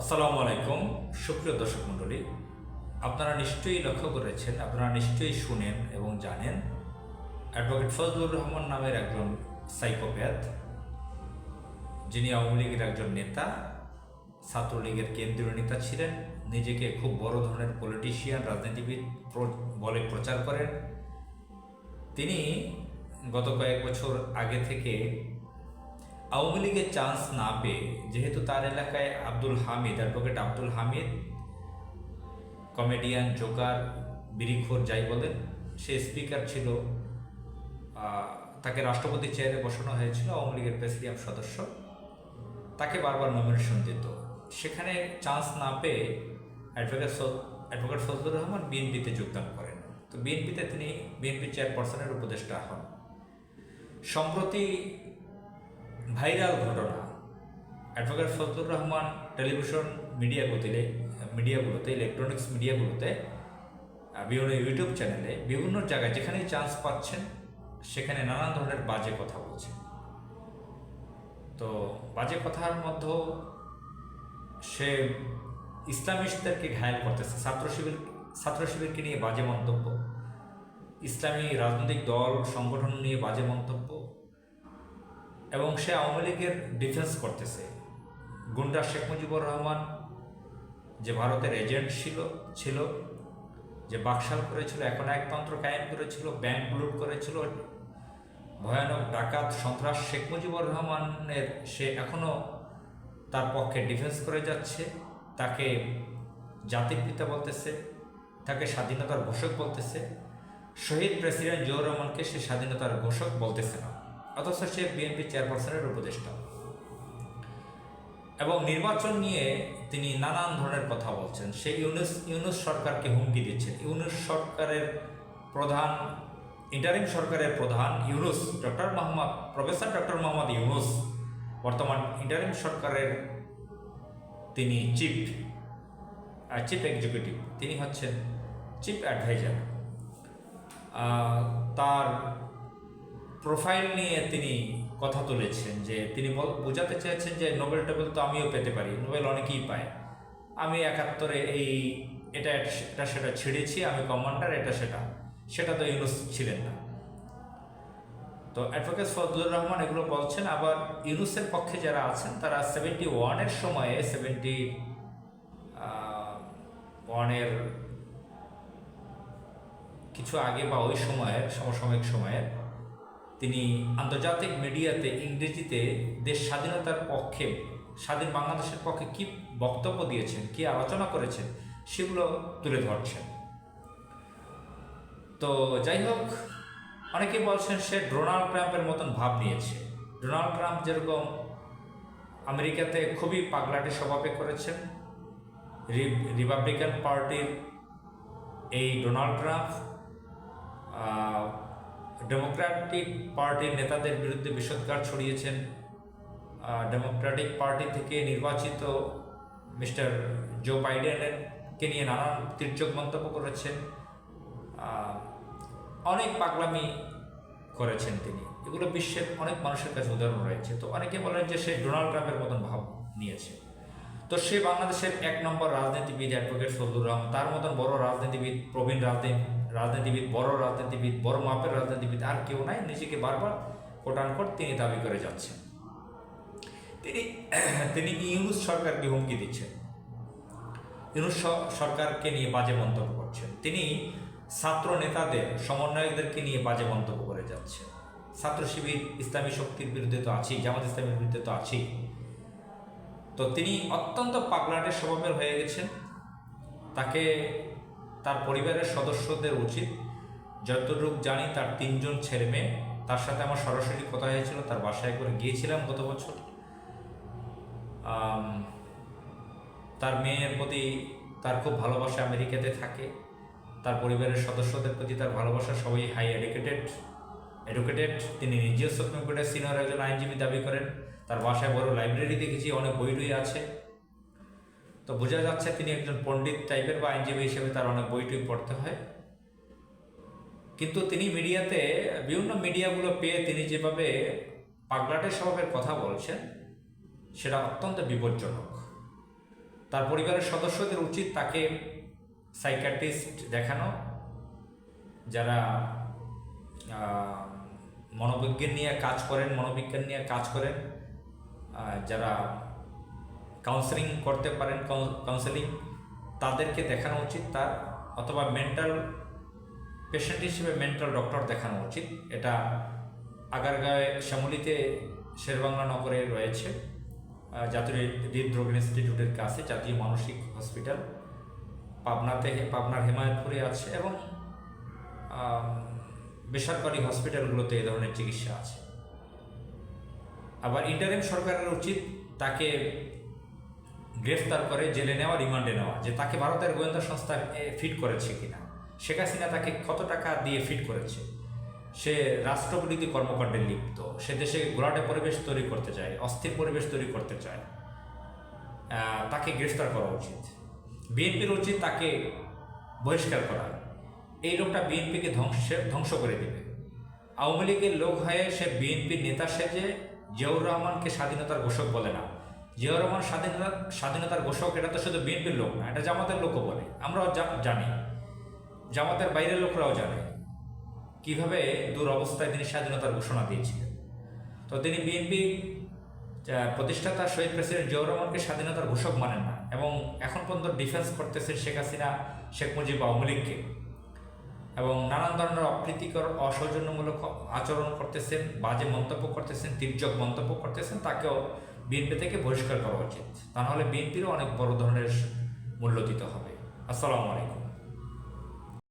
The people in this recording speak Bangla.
আসসালামু আলাইকুম সুপ্রিয় দর্শক মণ্ডলী, আপনারা নিশ্চয়ই লক্ষ্য করেছেন, আপনারা নিশ্চয়ই শুনেন এবং জানেন অ্যাডভোকেট ফজলুর রহমান নামের একজন সাইকোপ্যাথ, যিনি আওয়ামী লীগের একজন নেতা, ছাত্রলীগের কেন্দ্রীয় নেতা ছিলেন, নিজেকে খুব বড় ধরনের পলিটিশিয়ান, রাজনীতিবিদ বলে প্রচার করেন। তিনি গত কয়েক বছর আগে থেকে আওয়ামী লীগের চান্স না পেয়ে, যেহেতু তার এলাকায় advocate Abdul Hamid comedian, joker, বিড়িখোর যাই বলেন, সে স্পিকার ছিল, তাকে রাষ্ট্রপতি চেয়ারে বসানো হয়েছিল, আওয়ামী লীগের প্রেসিডিয়াম সদস্য, তাকে বারবার নমিনেশন দিত। সেখানে চান্স না পেয়ে অ্যাডভোকেট ফজলুর রহমান বিএনপিতে যোগদান করেন। তো বিএনপিতে তিনি বিএনপি চেয়ারপারসনের উপদেষ্টা হন। সম্প্রতি ভাইরাল ঘটনা, অ্যাডভোকেট ফজলুর রহমান টেলিভিশন মিডিয়াগুলোতে ইলেকট্রনিক্স মিডিয়াগুলোতে, বিভিন্ন ইউটিউব চ্যানেলে, বিভিন্ন জায়গায় যেখানেই চান্স পাচ্ছেন সেখানে নানান ধরনের বাজে কথা বলছেন। তো বাজে কথার মধ্যে সে ইসলামিস্টদেরকে ঘায়েল করতেছে, ছাত্র শিবিরকে নিয়ে বাজে মন্তব্য, ইসলামী রাজনৈতিক দল সংগঠন নিয়ে বাজে মন্তব্য, এবং সে আওয়ামী লীগের ডিফেন্স করতেছে। গুন্ডা শেখ মুজিবুর রহমান যে ভারতের এজেন্ট ছিল, যে বাকশাল করেছিল, এখন একতন্ত্র কায়েম করেছিল, ব্যাংক লুট করেছিল, ভয়ানক ডাকাত সন্ত্রাস শেখ মুজিবুর রহমানের সে এখনও তার পক্ষে ডিফেন্স করে যাচ্ছে। তাকে জাতির পিতা বলতেছে, তাকে স্বাধীনতার ঘোষক বলতেছে। শহীদ প্রেসিডেন্ট জিয়াউর রহমানকে সে স্বাধীনতার ঘোষক বলতেছে না, অথচ সে বিএনপি চেয়ারপারসনের উপদেষ্টা। এবং নির্বাচন নিয়ে তিনি নানান ধরনের কথা বলছেন। সে ইউনূস সরকারকে হুমকি দিচ্ছেন। ইন্টারিম সরকারের প্রধান ইউনূস, প্রফেসর ডক্টর মোহাম্মদ ইউনূস, বর্তমান ইন্টারিম সরকারের তিনি চিফ এক্সিকিউটিভ, তিনি হচ্ছেন চিফ অ্যাডভাইজার। তার প্রোফাইল নিয়ে তিনি কথা তুলেছেন, যে তিনি বোঝাতে চেয়েছেন যে নোবেল টোবেল তো আমিও পেতে পারি, নোবেল অনেকেই পায়, আমি 71-এ এটা সেটা ছিঁড়েছি, আমি কমান্ডার, সেটা তো ইউনূস ছিলেন না। তো অ্যাডভোকেট ফজলুর রহমান এগুলো বলছেন। আবার ইউনূসের পক্ষে যারা আছেন তারা 71-এর সময়ে, 71-এর কিছু আগে বা ওই সময়ের সমসাময়িক সময়ে তিনি আন্তর্জাতিক মিডিয়াতে ইংরেজিতে দেশ স্বাধীনতার পক্ষে, স্বাধীন বাংলাদেশের পক্ষে কী বক্তব্য দিয়েছেন, কী আলোচনা করেছেন, সেগুলো তুলে ধরছেন। তো যাই হোক, অনেকে বলছেন সে ডোনাল্ড ট্রাম্পের মতন ভাব নিয়েছে। ডোনাল্ড ট্রাম্প যেরকম আমেরিকাতে খুবই পাগলাটে স্বভাবে করেছেন, রিপাবলিকান পার্টির এই ডোনাল্ড ট্রাম্প ডেমোক্রেটিক পার্টির নেতাদের বিরুদ্ধে বিষোদ্গার ছড়িয়েছেন। ডেমোক্রেটিক পার্টি থেকে নির্বাচিত মিস্টার জো বাইডেনকে নিয়ে নানান তির্যক মন্তব্য করেছেন, অনেক পাগলামি করেছেন তিনি। এগুলো বিশ্বের অনেক মানুষের কাছে উদাহরণ রয়েছে। তো অনেকে বলেন যে সে ডোনাল্ড ট্রাম্পের মতন ভাব নিয়েছে। তো সে বাংলাদেশের 1 নম্বর রাজনীতিবিদ অ্যাডভোকেট ফজলুর রহমান, তার মতন বড় রাজনীতিবিদ, প্রবীণ রাজনীতিবিদ, বড় মাপের রাজনীতিবিদ আর কেউ নাই। নিজেকে বারবার কোটানকোট তিনি দাবি করে যাচ্ছেন। তিনি ইউনূস সরকারকে হুমকি দিচ্ছেন, ইউনূস সরকারকে নিয়ে বাজে মন্তব্য করছেন। তিনি ছাত্র নেতাদের, সমন্বয়কদেরকে নিয়ে বাজে মন্তব্য করে যাচ্ছেন। ছাত্র শিবির ইসলামী শক্তির বিরুদ্ধে তো আছেই, জামাত ইসলামের বিরুদ্ধে তো আছেই। তো তিনি অত্যন্ত পাগলাটে স্বভাবের হয়ে গেছেন। তাকে, তার পরিবারের সদস্যদের উচিত, যতটুকু জানি তার 3 জন ছেলে মেয়ে, তার সাথে আমার সরাসরি কথা হয়েছিল, তার বাসায় একবার গিয়েছিলাম গত বছর। তার মেয়ের প্রতি তার খুব ভালোবাসা, আমেরিকাতে থাকে। তার পরিবারের সদস্যদের প্রতি তার ভালোবাসা, সবাই হাই এডুকেটেড। তিনি নিজেও সুপ্রিম কোর্টের সিনিয়র একজন আইনজীবী দাবি করেন। তার বাসায় বড় লাইব্রেরি দেখেছি, অনেক বই আছে। তো বোঝা যাচ্ছে তিনি একজন পণ্ডিত টাইপের, বা আইনজীবী হিসেবে তার অনেক বই পড়তে হয়। কিন্তু তিনি মিডিয়াতে, বিভিন্ন মিডিয়াগুলো পেয়ে তিনি যেভাবে পাগলাটে স্বভাবের কথা বলছেন, সেটা অত্যন্ত বিপজ্জনক। তার পরিবারের সদস্যদের উচিত তাকে সাইকিয়াট্রিস্ট দেখানো, যারা মনোবিজ্ঞান নিয়ে কাজ করেন, যারা কাউন্সেলিং করতে পারেন, তাদেরকে দেখানো উচিত তার, অথবা মেন্টাল পেশেন্ট হিসেবে মেন্টাল ডক্টর দেখানো উচিত। এটা আগারগাঁয়ে শ্যামলীতে শেরবাংলা নগরে রয়েছে জাতীয় হৃদরোগ ইনস্টিটিউটের কাছে জাতীয় মানসিক হসপিটাল, পাবনার হেমায়তপুরে আছে, এবং বেসরকারি হসপিটালগুলোতে এই ধরনের চিকিৎসা আছে। আবার ইন্টারিম সরকারের উচিত তাকে গ্রেফতার করে জেলে নেওয়া, রিমান্ডে নেওয়া, যে তাকে ভারতের গোয়েন্দা সংস্থা ফিট করেছে কিনা, শেখ হাসিনা তাকে কত টাকা দিয়ে ফিট করেছে, সে রাষ্ট্রবিরোধী কর্মকাণ্ডে লিপ্ত, সে দেশে ঘোলাটে পরিবেশ তৈরি করতে চায়, অস্থির পরিবেশ তৈরি করতে চায়, তাকে গ্রেফতার করা উচিত। বিএনপির উচিত তাকে বহিষ্কার করা। এই লোকটা বিএনপিকে ধ্বংস করে দেবে। আওয়ামী লীগের লোক হয়ে সে বিএনপির নেতা সেজে জিয়াউর রহমানকে স্বাধীনতার ঘোষক বলে না। জিয়াউর রহমান স্বাধীনতার ঘোষক, এটা তো শুধু বিএনপির লোক না, এটা জামাতের লোকও বলে। আমরাও জানি, জামাতের বাইরের লোকরাও জানে কিভাবে দুরবস্থায় তিনি স্বাধীনতার ঘোষণা দিয়েছিলেন। তো তিনি বিএনপি প্রতিষ্ঠাতা শহীদ প্রেসিডেন্ট জিয়াউর রহমানকে স্বাধীনতার ঘোষক মানেন না, এবং এখন পর্যন্ত ডিফেন্স করতেছেন শেখ হাসিনা, শেখ মুজিব, আওয়ামী লীগকে, এবং নানান ধরনের অপ্রীতিকর অসৌজন্যমূলক আচরণ করতেছেন, বাজে মন্তব্য করতেছেন, তির্যক মন্তব্য করতেছেন। তাকেও বিএনপি থেকে বহিষ্কার করা উচিত, তা নাহলে বিএনপিরও অনেক বড় ধরনের মূল্য দিতে হবে। আসসালামু আলাইকুম।